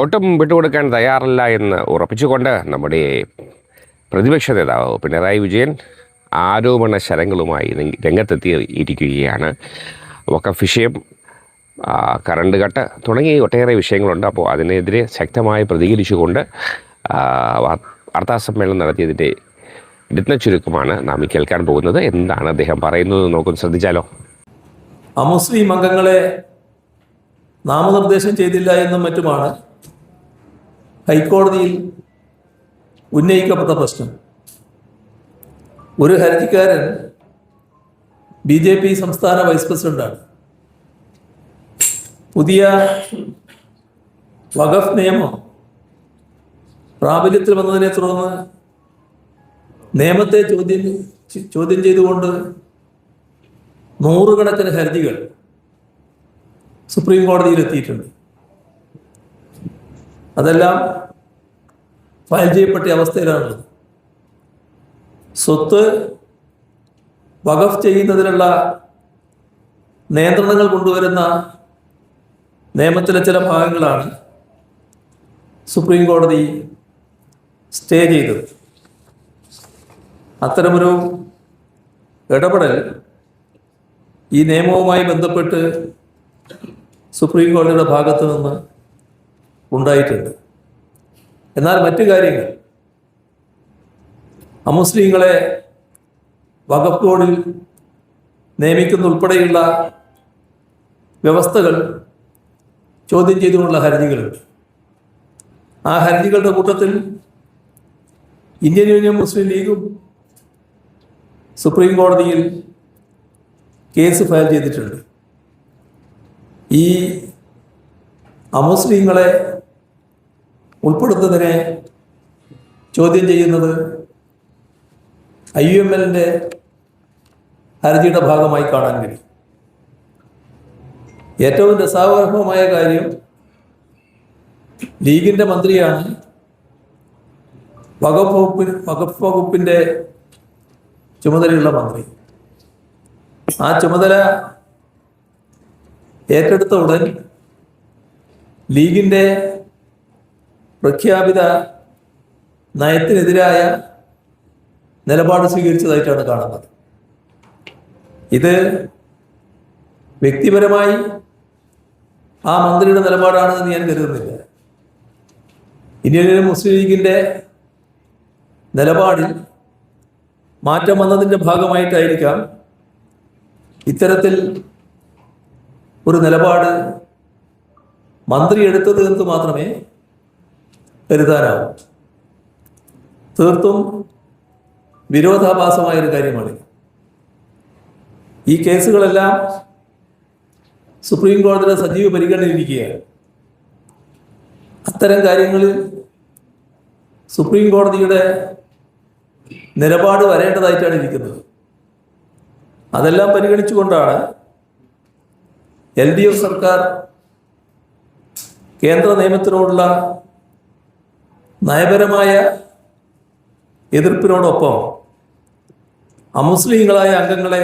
ഒട്ടും വിട്ടുകൊടുക്കാൻ തയ്യാറല്ല എന്ന് ഉറപ്പിച്ചുകൊണ്ട് നമ്മുടെ പ്രതിപക്ഷ നേതാവ് പിണറായി വിജയൻ ആരോപണ ശരങ്ങളുമായി രംഗത്തെത്തിയിരിക്കുകയാണ്. വഖഫ് വിഷയം, കറണ്ട് കട്ട് തുടങ്ങി ഒട്ടേറെ വിഷയങ്ങളുണ്ട്. അപ്പോൾ അതിനെതിരെ ശക്തമായി പ്രതികരിച്ചുകൊണ്ട് വാർത്താസമ്മേളനം നടത്തിയതിൻ്റെ രത്നച്ചുരുക്കമാണ് നാം ഈ കേൾക്കാൻ പോകുന്നത്. എന്താണ് അദ്ദേഹം പറയുന്നത് നോക്കുന്നു, ശ്രദ്ധിച്ചാലോ. അമുസ്ലിം അംഗങ്ങളെ നാമനിർദ്ദേശം ചെയ്തില്ല എന്നും മറ്റുമാണ് ഹൈക്കോടതിയിൽ ഉന്നയിക്കപ്പെട്ട പ്രശ്നം. ഒരു ഹർജിക്കാരൻ BJP സംസ്ഥാന വൈസ് പ്രസിഡന്റാണ്. പുതിയ വഖഫ് നിയമം പ്രാബല്യത്തിൽ വന്നതിനെ തുടർന്ന് നിയമത്തെ ചോദ്യം ചെയ്തുകൊണ്ട് നൂറുകണക്കിന് ഹർജികൾ സുപ്രീം കോടതിയിൽ എത്തിയിട്ടുണ്ട്. അതെല്ലാം ഫയൽ ചെയ്യപ്പെട്ട അവസ്ഥയിലാണുള്ളത്. സ്വത്ത് വഖഫ് ചെയ്യുന്നതിനുള്ള നിയന്ത്രണങ്ങൾ കൊണ്ടുവരുന്ന നിയമത്തിലെ ചില ഭാഗങ്ങളാണ് സുപ്രീം കോടതി സ്റ്റേ ചെയ്തത്. അത്തരമൊരു ഇടപെടൽ ഈ നിയമവുമായി ബന്ധപ്പെട്ട് സുപ്രീം കോടതിയുടെ ഭാഗത്തു നിന്ന് ഉണ്ടായിട്ടുണ്ട്. എന്നാൽ മറ്റു കാര്യങ്ങൾ, അമുസ്ലിങ്ങളെ വഖഫ് ബോർഡിൽ നിയമിക്കുന്ന ഉൾപ്പെടെയുള്ള വ്യവസ്ഥകൾ ചോദ്യം ചെയ്തുകൊണ്ടുള്ള ഹർജികളുണ്ട്. ആ ഹർജികളുടെ കൂട്ടത്തിൽ ഇന്ത്യൻ യൂണിയൻ മുസ്ലിം ലീഗും സുപ്രീം കോടതിയിൽ കേസ് ഫയൽ ചെയ്തിട്ടുണ്ട്. ഈ അമുസ്ലിങ്ങളെ ഉൾപ്പെടുത്തുന്നതിനെ ചോദ്യം ചെയ്യുന്നത് IUML-ന്റെ ഹർജിയുടെ ഭാഗമായി കാണാൻ കഴിയും. ഏറ്റവും രസാവഹമായ കാര്യം, ലീഗിൻ്റെ മന്ത്രിയാണ് വഖഫ് വകുപ്പിൻ്റെ ചുമതലയുള്ള മന്ത്രി. ആ ചുമതല ഏറ്റെടുത്ത ഉടൻ ലീഗിൻ്റെ പ്രഖ്യാപിത നയത്തിനെതിരായ നിലപാട് സ്വീകരിച്ചതായിട്ടാണ് കാണുന്നത്. ഇത് വ്യക്തിപരമായി ആ മന്ത്രിയുടെ നിലപാടാണെന്ന് ഞാൻ കരുതുന്നില്ല. ഇന്ത്യൻ മുസ്ലിം ലീഗിൻ്റെ നിലപാടിൽ മാറ്റം വന്നതിൻ്റെ ഭാഗമായിട്ടായിരിക്കാം ഇത്തരത്തിൽ ഒരു നിലപാട് മന്ത്രി എടുത്തത് എന്ന് മാത്രമേ കരുതാനാവൂ. തീർത്തും വിരോധാഭാസമായൊരു കാര്യമാണ്. ഈ കേസുകളെല്ലാം സുപ്രീം കോടതിയുടെ സജീവ പരിഗണനയിലിരിക്കുകയാണ്. അത്തരം കാര്യങ്ങളിൽ സുപ്രീം കോടതിയുടെ നിലപാട് വരേണ്ടതായിട്ടാണ് ഇരിക്കുന്നത്. അതെല്ലാം പരിഗണിച്ചുകൊണ്ടാണ് LDF സർക്കാർ കേന്ദ്ര നിയമത്തിനോടുള്ള നയപരമായ എതിർപ്പിനോടൊപ്പം അമുസ്ലിങ്ങളായ അംഗങ്ങളെ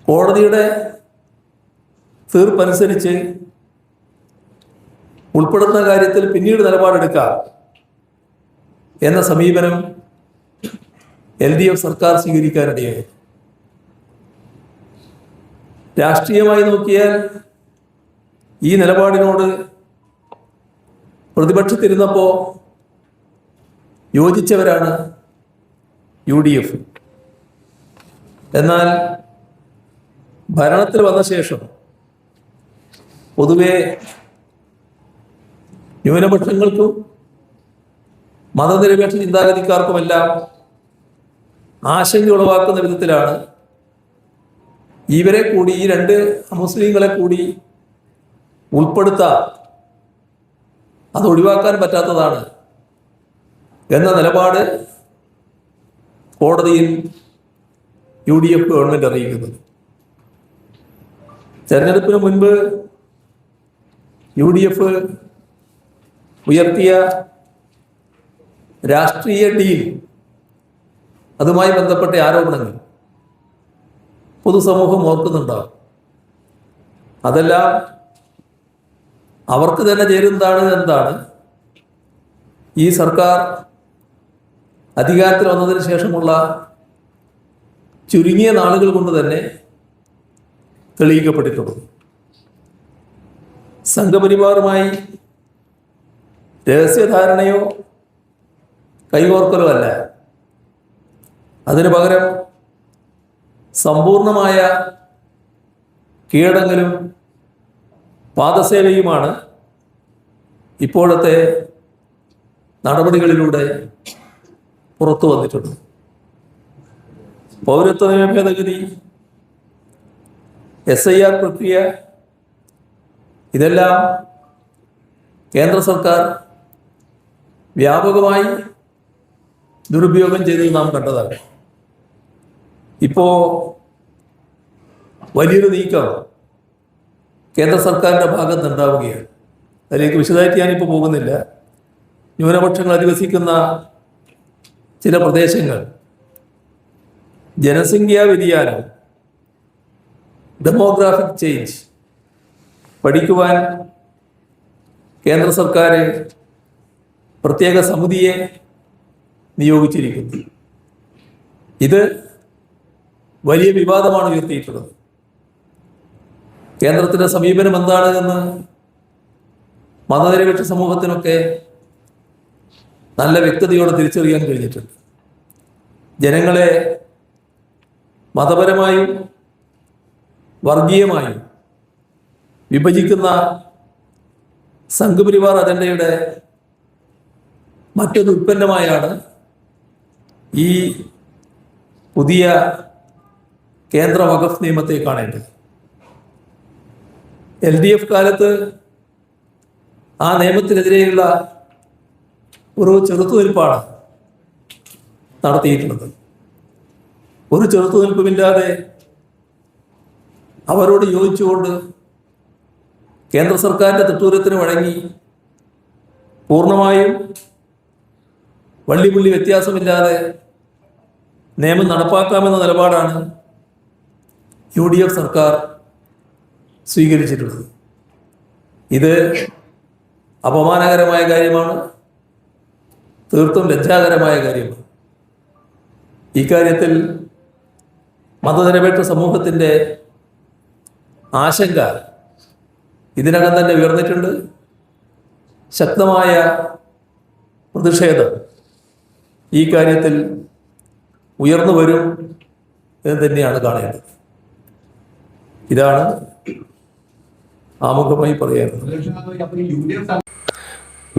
കോടതിയുടെ തീർപ്പനുസരിച്ച് ഉൾപ്പെടുന്ന കാര്യത്തിൽ പിന്നീട് നിലപാടെടുക്കാം എന്ന സമീപനം LDF സർക്കാർ സ്വീകരിക്കാനിടയായി. രാഷ്ട്രീയമായി നോക്കിയാൽ ഈ നിലപാടിനോട് പ്രതിപക്ഷത്തിരുന്നപ്പോൾ യോജിച്ചവരാണ് UDF. എന്നാൽ ഭരണത്തിൽ വന്ന ശേഷം പൊതുവെ ന്യൂനപക്ഷങ്ങൾക്കും മതനിരപേക്ഷ ചിന്താഗതിക്കാർക്കുമെല്ലാം ആശങ്ക ഉളവാക്കുന്ന വിധത്തിലാണ് ഇവരെ കൂടി, ഈ രണ്ട് മുസ്ലിങ്ങളെ കൂടി ഉൾപ്പെടുത്താൻ, അത് ഒഴിവാക്കാൻ പറ്റാത്തതാണ് എന്ന നിലപാട് കോടതിയിൽ UDF ഗവൺമെൻറ് അറിയിക്കുന്നത്. തെരഞ്ഞെടുപ്പിന് മുൻപ് UDF ഉയർത്തിയ രാഷ്ട്രീയ ഡീൽ, അതുമായി ബന്ധപ്പെട്ട ആരോപണങ്ങൾ പൊതുസമൂഹം ഓർക്കുന്നുണ്ടാകും. അതെല്ലാം അവർക്ക് തന്നെ ചേരുന്നതാണ് എന്താണ് ഈ സർക്കാർ അധികാരത്തിൽ വന്നതിന് ശേഷമുള്ള ചുരുങ്ങിയ നാളുകൾ കൊണ്ട് തന്നെ തെളിയിക്കപ്പെട്ടിട്ടുള്ളത്. സംഘപരിവാറുമായി രഹസ്യധാരണയോ കൈകോർക്കലോ അല്ല, അതിനു പകരം സമ്പൂർണമായ കീഴടങ്ങലും പാദസേവയുമാണ് ഇപ്പോഴത്തെ നടപടികളിലൂടെ പുറത്തു വന്നിട്ടുണ്ട്. പൗരത്വ നിയമ ഭേദഗതി, SIR പ്രക്രിയ, ഇതെല്ലാം കേന്ദ്ര സർക്കാർ വ്യാപകമായി ദുരുപയോഗം ചെയ്തത് നാം കണ്ടതാണ്. ഇപ്പോൾ വലിയൊരു നീക്കം കേന്ദ്ര സർക്കാരിൻ്റെ ഭാഗത്ത് ഉണ്ടാവുകയാണ്. അതിലേക്ക് വിശദമായിട്ട് ഞാനിപ്പോൾ പോകുന്നില്ല. ന്യൂനപക്ഷങ്ങൾ അധിവസിക്കുന്ന ചില പ്രദേശങ്ങൾ ജനസംഖ്യാ വ്യതിയാനം, ഡെമോഗ്രാഫിക് ചേഞ്ച് പഠിക്കുവാൻ കേന്ദ്ര സർക്കാർ പ്രത്യേക സമിതിയെ നിയോഗിച്ചിരിക്കുന്നു. ഇത് വലിയ വിവാദമാണ് ഉയർത്തിയിട്ടുള്ളത്. കേന്ദ്രത്തിൻ്റെ സമീപനം എന്താണ് എന്ന് മതനിരപേക്ഷ സമൂഹത്തിനൊക്കെ നല്ല വ്യക്തതയോടെ തിരിച്ചറിയാൻ കഴിഞ്ഞിട്ടുണ്ട്. ജനങ്ങളെ മതപരമായും വർഗീയമായും വിഭജിക്കുന്ന സംഘപരിവാർ അജണ്ടയുടെ മറ്റൊരു ഉൽപ്പന്നമായാണ് ഈ പുതിയ കേന്ദ്ര വഖഫ് നിയമത്തെ കാണേണ്ടത്. LDF കാലത്ത് ആ നിയമത്തിനെതിരെയുള്ള ഒരു ചെറുത്തുനിൽപ്പാണ് നടത്തിയിട്ടുള്ളത്. ഒരു ചെറുത്തുനിൽപ്പുമില്ലാതെ അവരോട് യോജിച്ചുകൊണ്ട് കേന്ദ്ര സർക്കാരിൻ്റെ തിട്ടൂരത്തിന് വഴങ്ങി പൂർണ്ണമായും വള്ളിപുള്ളി വ്യത്യാസമില്ലാതെ നിയമം നടപ്പാക്കാമെന്ന നിലപാടാണ് UDF സർക്കാർ സ്വീകരിച്ചിട്ടുള്ളത്. ഇത് അപമാനകരമായ കാര്യമാണ്, തീർത്തും ലജ്ജാകരമായ കാര്യമാണ്. ഇക്കാര്യത്തിൽ മതനിരപേക്ഷ സമൂഹത്തിൻ്റെ ആശങ്ക ഇതിനകം തന്നെ ഉയർന്നിട്ടുണ്ട്. ശക്തമായ പ്രതിഷേധം ഈ കാര്യത്തിൽ ഉയർന്നു വരും എന്ന് തന്നെയാണ് കാണേണ്ടത്. ഇതാണ് ആമുഖമായി പറയാനുള്ളത്.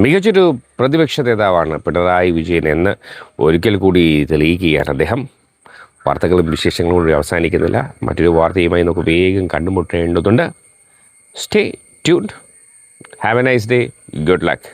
മികച്ചൊരു പ്രതിപക്ഷ നേതാവാണ് പിണറായി വിജയൻ എന്ന് ഒരിക്കൽ കൂടി തെളിയിക്കുകയാണ് അദ്ദേഹം. വാർത്തകളും വിശേഷങ്ങളും കൂടി അവസാനിക്കുന്നില്ല. മറ്റൊരു വാർത്തയുമായി നമുക്ക് വേഗം കണ്ടുമുട്ടേണ്ടതുണ്ട്. Stay tuned. Have a nice day. Good luck.